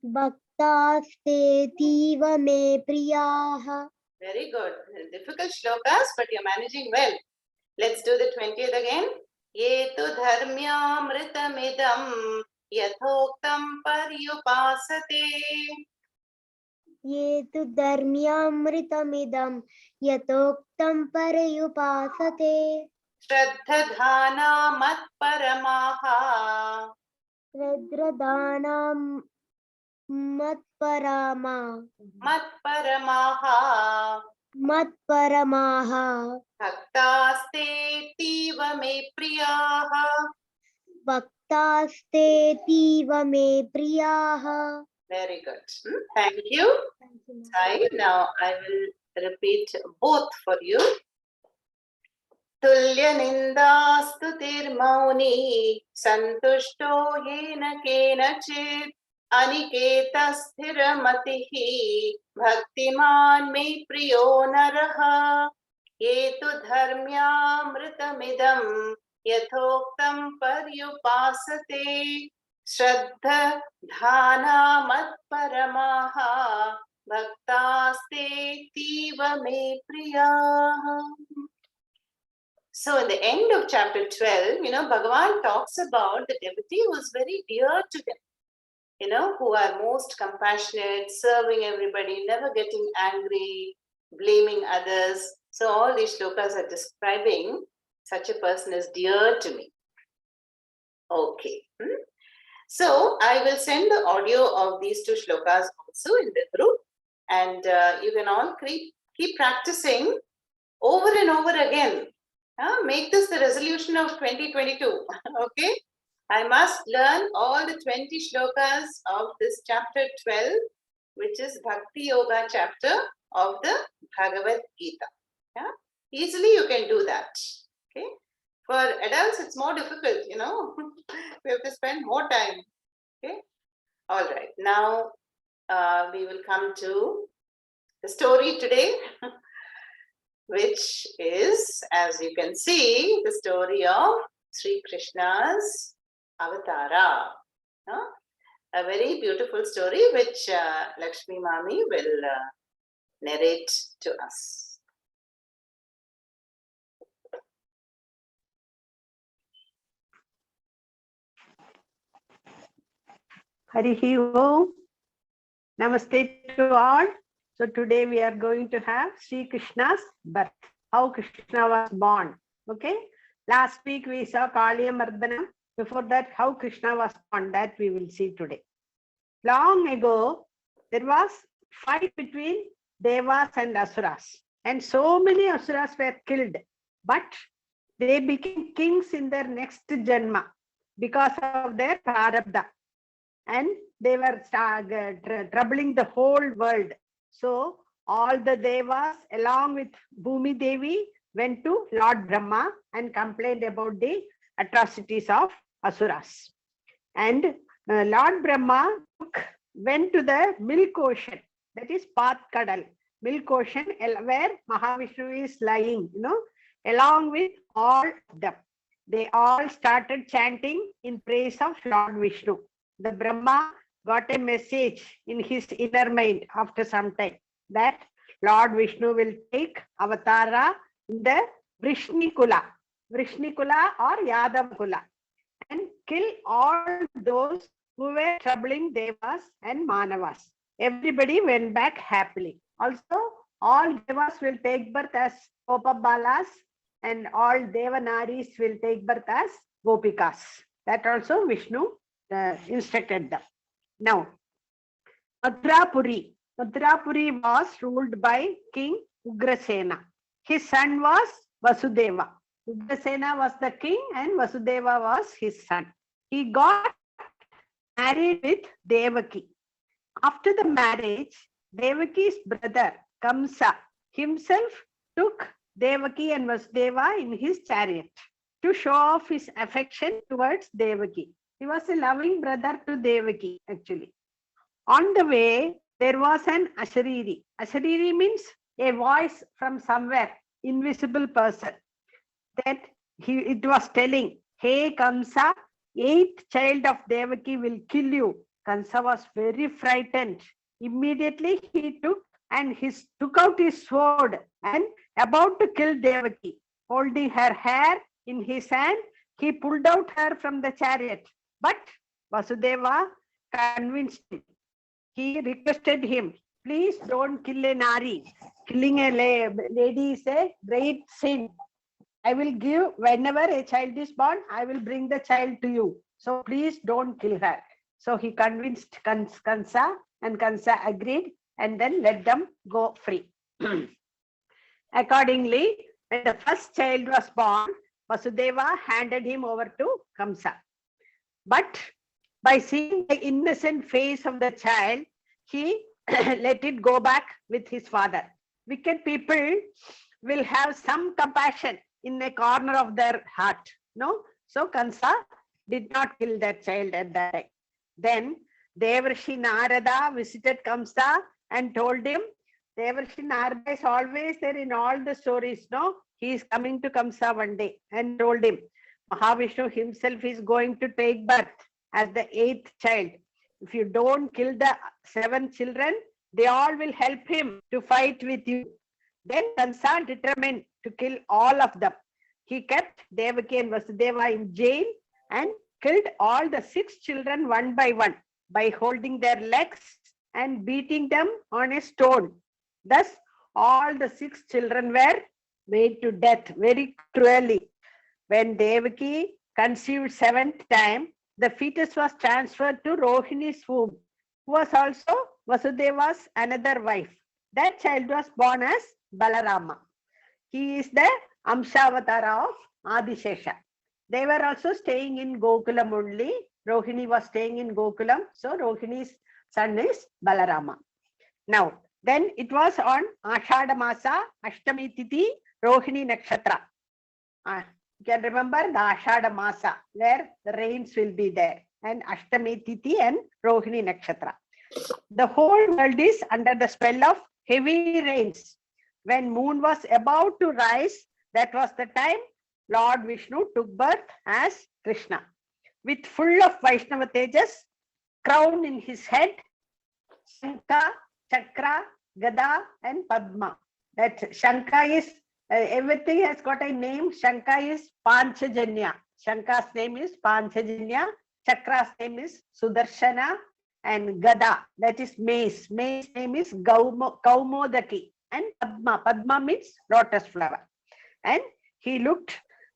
भक्तास्ते तीव मे प्रियाः. Very good. Difficult shlokas, but you're managing well. Let's do the 20th again. Ye tu dharmyamritamidam yathoktam paryupasate. ये तु धर्म्यामृतमिदं यथोक्तं पर्युपासते Shraddhadhana matparamaha श्रद्धदानां मत्परमाः Bhaktaste tiva me priyaha. भक्तास्ते तीव मे प्रियाः. Very good. Thank you. Sai. Now I will repeat both for you. Tulya nindastutirmauni santushto yena kenachit aniketasthiramatihi bhaktiman me priyo naraha yetu dharmyamritamidam yathoktam paryupasate Shraddha dhana matparamaha bhaktaste tiva me priyaha. So in the end of chapter 12, Bhagavan talks about the devotee who is very dear to him, who are most compassionate, serving everybody, never getting angry, blaming others. So all these shlokas are describing such a person as dear to me. Okay. So I will send the audio of these two shlokas also in the group, and you can all keep practicing over and over again. Make this the resolution of 2022. Okay, I must learn all the 20 shlokas of this chapter 12, which is Bhakti Yoga chapter of the Bhagavad Gita. Yeah, easily you can do that. Okay, for adults it's more difficult. We have to spend more time. Okay, all right. Now we will come to the story today. Which is, as you can see, the story of Sri Krishna's Avatara. A very beautiful story which Lakshmi Mami will narrate to us. Harihi Om. Namaste to all. So today we are going to have Sri Krishna's birth, how Krishna was born. Okay. Last week we saw Kaliya Mardana. Before that, how Krishna was born, that we will see today. Long ago, there was fight between Devas and Asuras. And so many Asuras were killed. But they became kings in their next Janma because of their Prarabdha. And they were troubling the whole world. So all the Devas along with Bhumi Devi went to Lord Brahma and complained about the atrocities of Asuras. And Lord Brahma went to the milk ocean, that is Path Kadal, milk ocean, where Mahavishnu is lying, along with all of them. They all started chanting in praise of Lord Vishnu. The Brahma got a message in his inner mind after some time that Lord Vishnu will take avatara in the Vrishnikula or Yadav Kula, and kill all those who were troubling Devas and Manavas. Everybody went back happily. Also, all Devas will take birth as Gopabalas and all Devanaris will take birth as Gopikas. That also Vishnu instructed them. Now, Mathurapuri was ruled by King Ugrasena. His son was Vasudeva. Ugrasena was the king and Vasudeva was his son. He got married with Devaki. After the marriage, Devaki's brother Kamsa himself took Devaki and Vasudeva in his chariot to show off his affection towards Devaki. He was a loving brother to Devaki, actually. On the way, there was an Ashariri. Ashariri means a voice from somewhere, invisible person. That it was telling, hey Kamsa, 8th child of Devaki will kill you. Kamsa was very frightened. Immediately he took out his sword and about to kill Devaki. Holding her hair in his hand, he pulled out her from the chariot. But Vasudeva convinced him. He requested him, please don't kill a Nari. Killing a lady is a great sin. I will give, whenever a child is born, I will bring the child to you. So please don't kill her. So he convinced Kansa and Kansa agreed and then let them go free. Accordingly, when the first child was born, Vasudeva handed him over to Kamsa. But by seeing the innocent face of the child, he let it go back with his father. Wicked people will have some compassion in a corner of their heart. No? So Kansa did not kill that child at that time. Then Devarshi Narada visited Kamsa and told him, Devarshi Narada is always there in all the stories. No? He is coming to Kamsa one day and told him, Mahavishnu himself is going to take birth as the 8th child. If you don't kill the 7 children, they all will help him to fight with you. Then Kansa determined to kill all of them. He kept Devaki and Vasudeva in jail and killed all the 6 children one by one by holding their legs and beating them on a stone. Thus, all the 6 children were made to death very cruelly. When Devaki conceived 7th time, the fetus was transferred to Rohini's womb, who was also Vasudeva's another wife. That child was born as Balarama. He is the Amshavatara of Adishesha. They were also staying in Gokulam only. Rohini was staying in Gokulam. So Rohini's son is Balarama. Now, then it was on Ashada Masa, Ashtami Tithi, Rohini Nakshatra. You can remember the Ashada Masa, where the rains will be there. And Ashtami Tithi and Rohini Nakshatra. The whole world is under the spell of heavy rains. When moon was about to rise, that was the time Lord Vishnu took birth as Krishna. With full of Vaishnava Tejas, crown in his head, Shankha, Chakra, Gada and Padma. That Shanka is, everything has got a name. Shanka is Panchajanya. Shanka's name is Panchajanya. Chakra's name is Sudarshana. And Gada, that is mace. Mace name is Kaumodaki. And Padma. Padma means lotus flower. And he looked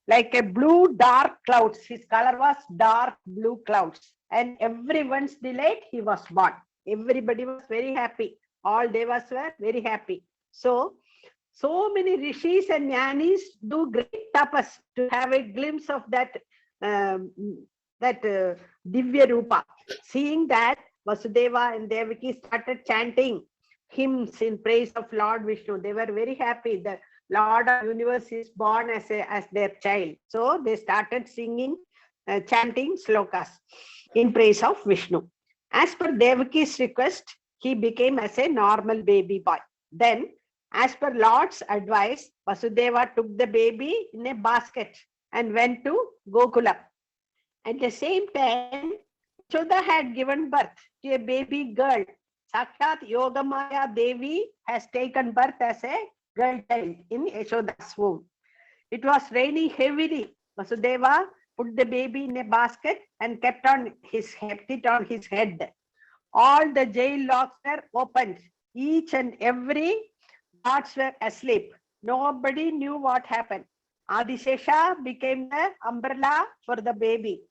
like a blue dark clouds. His color was dark blue clouds. And everyone's delight, he was born. Everybody was very happy. All devas were very happy. So many rishis and jnanis do great tapas to have a glimpse of that Divya Rupa. Seeing that, Vasudeva and Devaki started chanting hymns in praise of Lord Vishnu. They were very happy. The Lord of the universe is born as their child. So they started singing, chanting slokas in praise of Vishnu. As per Devaki's request, he became as a normal baby boy. Then, as per Lord's advice, Vasudeva took the baby in a basket and went to Gokula. At the same time, Yashoda had given birth to a baby girl. Sakshat Yogamaya Devi has taken birth as a girl child in Yashoda's womb. It was raining heavily. Vasudeva put the baby in a basket and kept it on his head. All the jail locks were opened. Each and every guards were asleep. Nobody knew what happened. Adishesha became the umbrella for the baby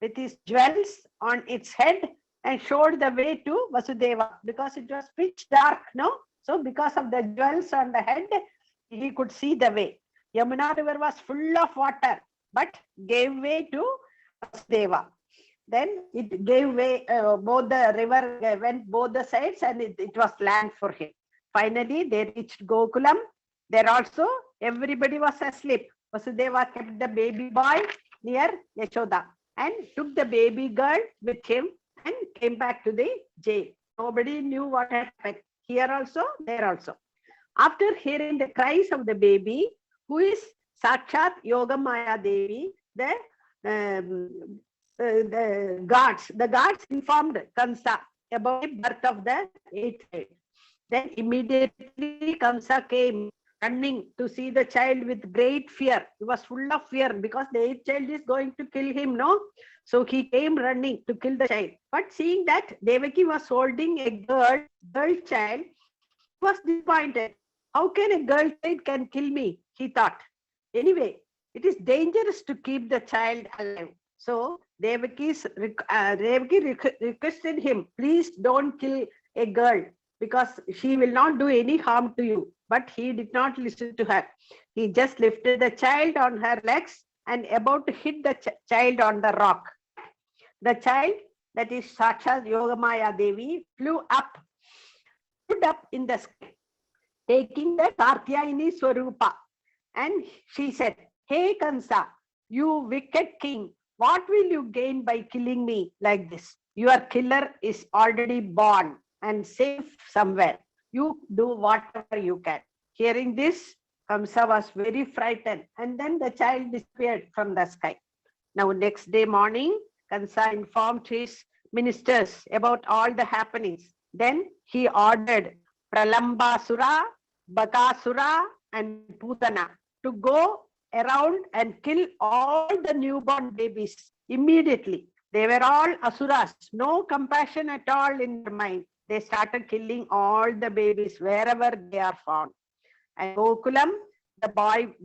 with his jewels on its head and showed the way to Vasudeva because it was pitch dark, no? So because of the jewels on the head, he could see the way. Yamuna river was full of water, but gave way to Vasudeva. Then it gave way, both the river went both the sides and it was land for him. Finally, they reached Gokulam. There also, everybody was asleep. Vasudeva kept the baby boy near Yashoda and took the baby girl with him and came back to the jail. Nobody knew what had happened. Here also, there also. After hearing the cries of the baby, who is Sakshat Yogamaya Devi, the guards informed Kamsa about the birth of the eighth child. Then immediately Kamsa came running to see the child with great fear. He was full of fear because the eighth child is going to kill him, no? So he came running to kill the child. But seeing that Devaki was holding a girl child, he was disappointed. How can a girl child can kill me? He thought. Anyway, it is dangerous to keep the child alive. So Devaki requested him, please don't kill a girl because she will not do any harm to you. But he did not listen to her. He just lifted the child on her legs and about to hit the child on the rock. The child, that is Sakshat Yogamaya Devi, stood up in the sky, taking the Kartyayini Swarupa. And she said, hey Kamsa, you wicked king, what will you gain by killing me like this? Your killer is already born and safe somewhere. You do whatever you can. Hearing this, Kamsa was very frightened and then the child disappeared from the sky. Now next day morning, Kamsa informed his ministers about all the happenings. Then he ordered Pralambasura, Bakasura and Putana to go around and kill all the newborn babies immediately. They were all asuras, no compassion at all in their mind. They started killing all the babies wherever they are found. And Gokulam, the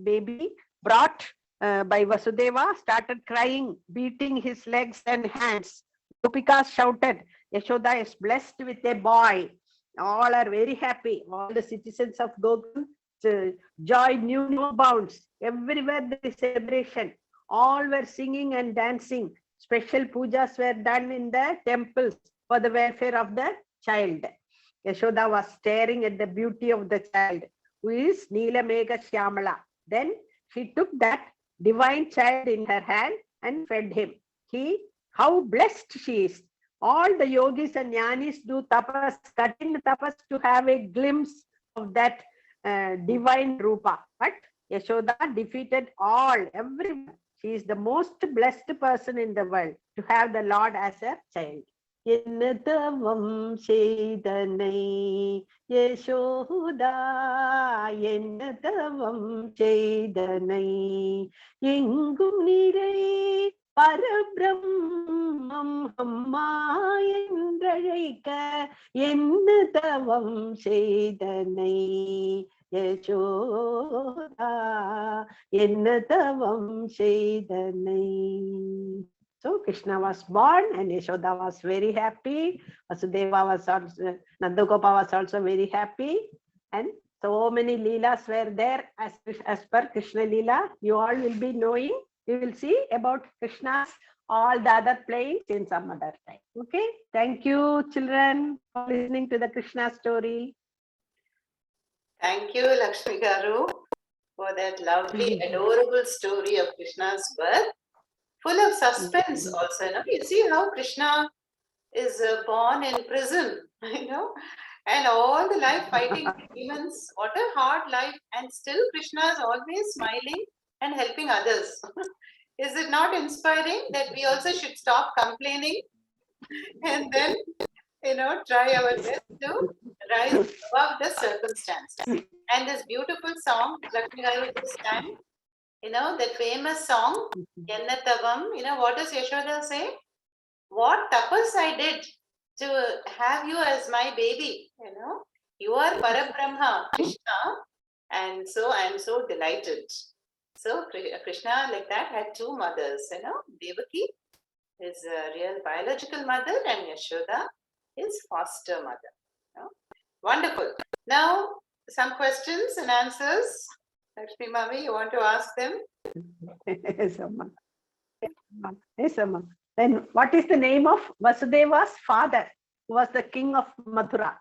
baby brought by Vasudeva, started crying, beating his legs and hands. Gopikas shouted, Yashoda is blessed with a boy. All are very happy. All the citizens of Gokulam, joy knew no bounds. Everywhere there is celebration. All were singing and dancing. Special pujas were done in the temples for the welfare of the child. Yashoda was staring at the beauty of the child, who is Neelamegha Shyamala. Then she took that divine child in her hand and fed him. How blessed she is. All the yogis and jnanis do tapas, cutting tapas to have a glimpse of that divine Rupa. But Yashoda defeated everyone. She is the most blessed person in the world to have the Lord as her child. என்னதவம் செய்தனை Yashoda என்னதவம் செய்தனை எங்கும் நிறை பரபிரம்மம் அம்மா என்றழைக்க என்ன தவம் செய்தனை யசோதா என்ன தவம் செய்தனை. So Krishna was born and Yashoda was very happy. Vasudeva was also, Nandagopa was also very happy. And so many leelas were there as per Krishna Leela. You all will be knowing. You will see about Krishna's all the other playings in some other time. Okay. Thank you, children, for listening to the Krishna story. Thank you, Lakshmi Garu, for that lovely, adorable story of Krishna's birth. Full of suspense also, you know. You see how Krishna is born in prison, you know, and all the life fighting demons. What a hard life, and still Krishna is always smiling and helping others. Is it not inspiring that we also should stop complaining and then, you know, try our best to rise above the circumstances? And this beautiful song, Lakshmi Garu just sang, you know, that famous song, Yannatavam, you know, what does Yashoda say? What tapas I did to have you as my baby, you know? You are Parabrahma, Krishna, and so I am so delighted. So Krishna, like that, had two mothers, you know, Devaki, his real biological mother, and Yashoda, his foster mother. You know? Wonderful. Now, some questions and answers. Lakshmi Mami, you want to ask them? Yes, Amma. Yes, Amma. Then what is the name of Vasudeva's father, who was the king of Mathura?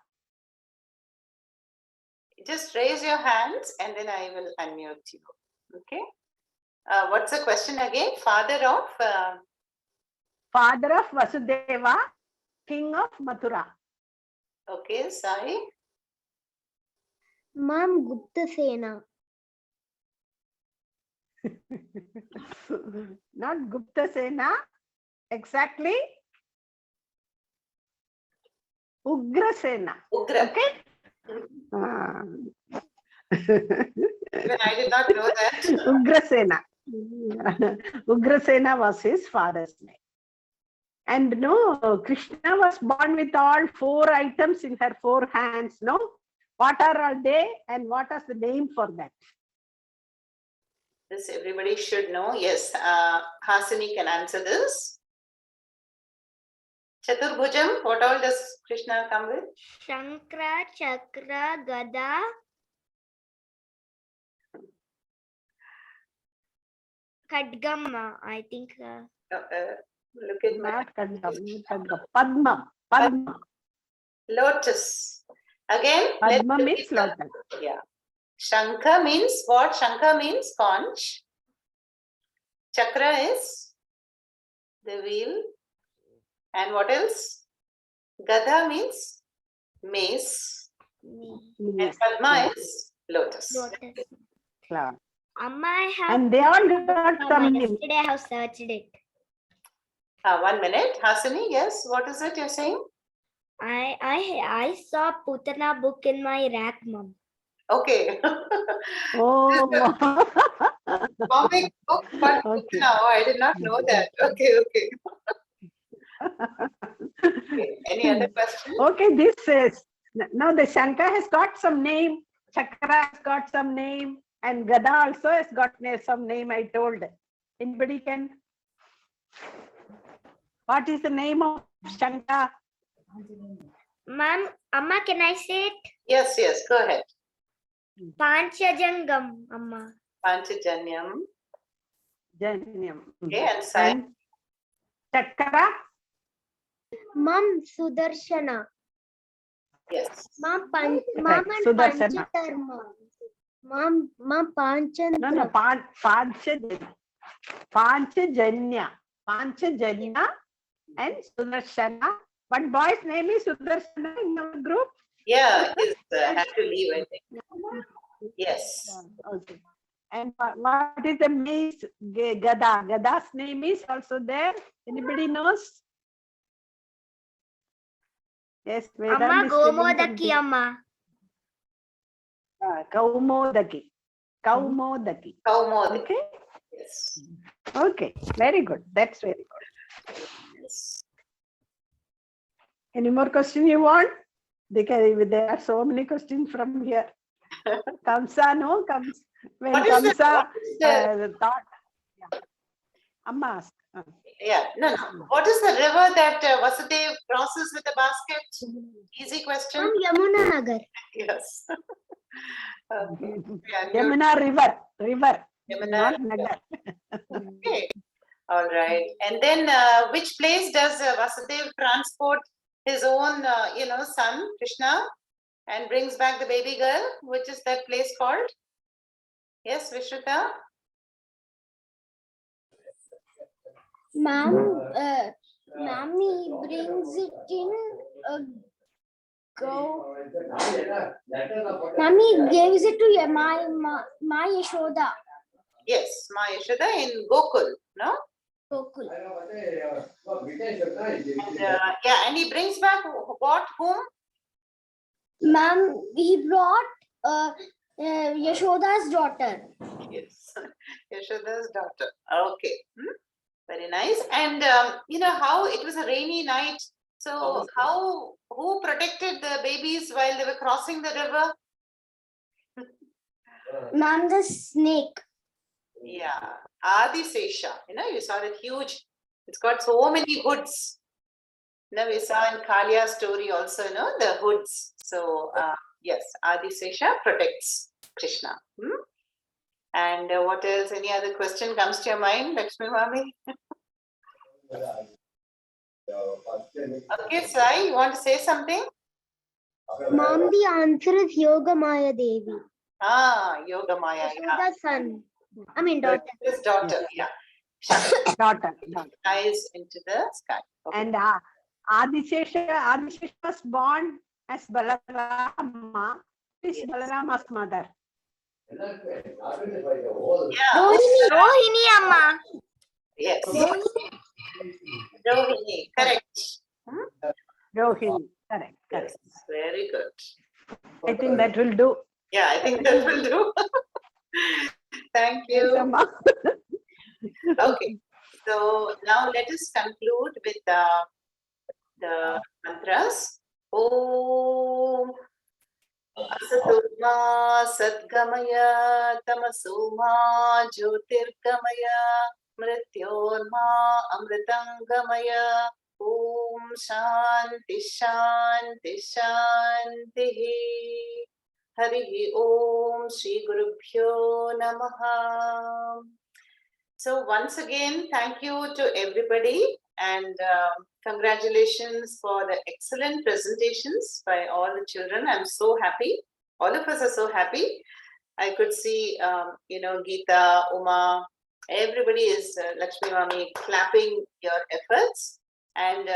Just raise your hands and then I will unmute you. Okay. What's the question again? Father of? Father of Vasudeva, king of Mathura. Okay, Sai. Ma'am, Gupta Sena. Not Gupta Sena, exactly. Ugra Sena. Ugra. Okay. Even I did not know that. Ugrasena. Ugrasena was his father's name. And no, Krishna was born with all 4 items in her 4 hands. No, what are all they and what is the name for that? This everybody should know. Yes, Hasini can answer this. Chaturbhujam, what all does Krishna come with? Shankra, Chakra, Gada. Kadgamma, I think. Look at my Not Kadgam, Padma. Padma. lotus. Again, Padma let's means repeat the- lotus. Yeah. Shankha means what? Shankha means conch. Chakra is the wheel. And what else? Gada means mace. And Padma is lotus. Lotus. Flower. Amma, I have. And they all got some name. Yesterday I have searched it. 1 minute. Hasini, yes, what is it you're saying? I saw Putana book in my rack, Mom. Okay. Oh. Comic book, but Okay. now I did not know that. Okay, okay. Okay. Any other question? Okay, this says, now the Shankha has got some name, Chakra has got some name, and Gada also has got some name, I told. Anybody can? What is the name of Shankha? Ma'am, Amma, can I say it? Yes, yes, go ahead. Panchajangam, Amma. Panchajanyam. Janyam. Okay, and Sai. And Chakra? Mom, Sudarshana. Yes. Mom, and Sudarshana. Panchatharma. Mom, Panchantra. No, Panchajanya. Panchajanya and Sudarshana. One boy's name is Sudarshana in our group. Yeah, he's had to leave, I think. Yes. Okay. And what is the mace? Gada. Gada's name is also there. Anybody knows? Yes, Amma Vedant is telling Gomodaki something. Amma. Kaumodaki. Kaumodaki. Kaumodaki. Okay. Yes. Okay. Very good. That's very good. Yes. Any more question you want? There are so many questions from here. Kamsa, no? When What is Kamsa the thought. Yeah. Amma asked. yeah, no. What is the river that Vasudev crosses with a basket? Easy question. From Yamuna Nagar. Yes. Okay. Yamuna river. Yamuna Not river. Nagar. Okay. All right. And then which place does Vasudev transport his own, son, Krishna, and brings back the baby girl? Which is that place called? Yes, Vishruta? Ma'am, he brings it in a go. Ma'am, he gives it to my Yashoda. Yes, Ma Yashoda in Gokul, no? Gokul. And, and he brings back what? Whom? Ma'am, he brought Yashoda's daughter. Yes, Yashoda's daughter. Okay. Very nice. And how it was a rainy night. So who protected the babies while they were crossing the river? Ma'am, the snake. Yeah, Adisesha. You saw that huge. It's got so many hoods. We saw in Kalia's story also, the hoods. So yes, Adisesha protects Krishna. And what else? Any other question comes to your mind, Lakshmi Mami? Okay, Sai, you want to say something? Mom, the answer is Yoga Maya Devi. Yoga Maya. Yashoda's son. I mean daughter. His daughter, yeah. Daughter. Flies into the sky. Okay. And Adishesha was born as Balarama. Is Balarama's mother. Yeah. Rohini Amma. Yes. Rohini, correct. Rohini, correct. Yes, very good. I think that will do. Yeah, I think that will do. Thank you. Yes, Amma. Okay, so now let us conclude with the mantras. Om Asatoma Sadgamaya Tamasoma Jyotirgamaya Mrityorma Amritangamaya Om Shanti Shanti Shanti Hari Om Shri Gurubhyo Namaha. So once again, thank you to everybody and congratulations for the excellent presentations by all the children. I'm so happy. All of us are so happy. I could see, Geeta, Uma, everybody is, Lakshmi Mami, clapping your efforts. And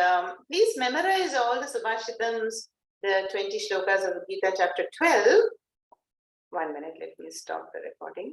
please memorize all the Subhashitams, the 20 shlokas of Gita chapter 12. 1 minute, let me stop the recording.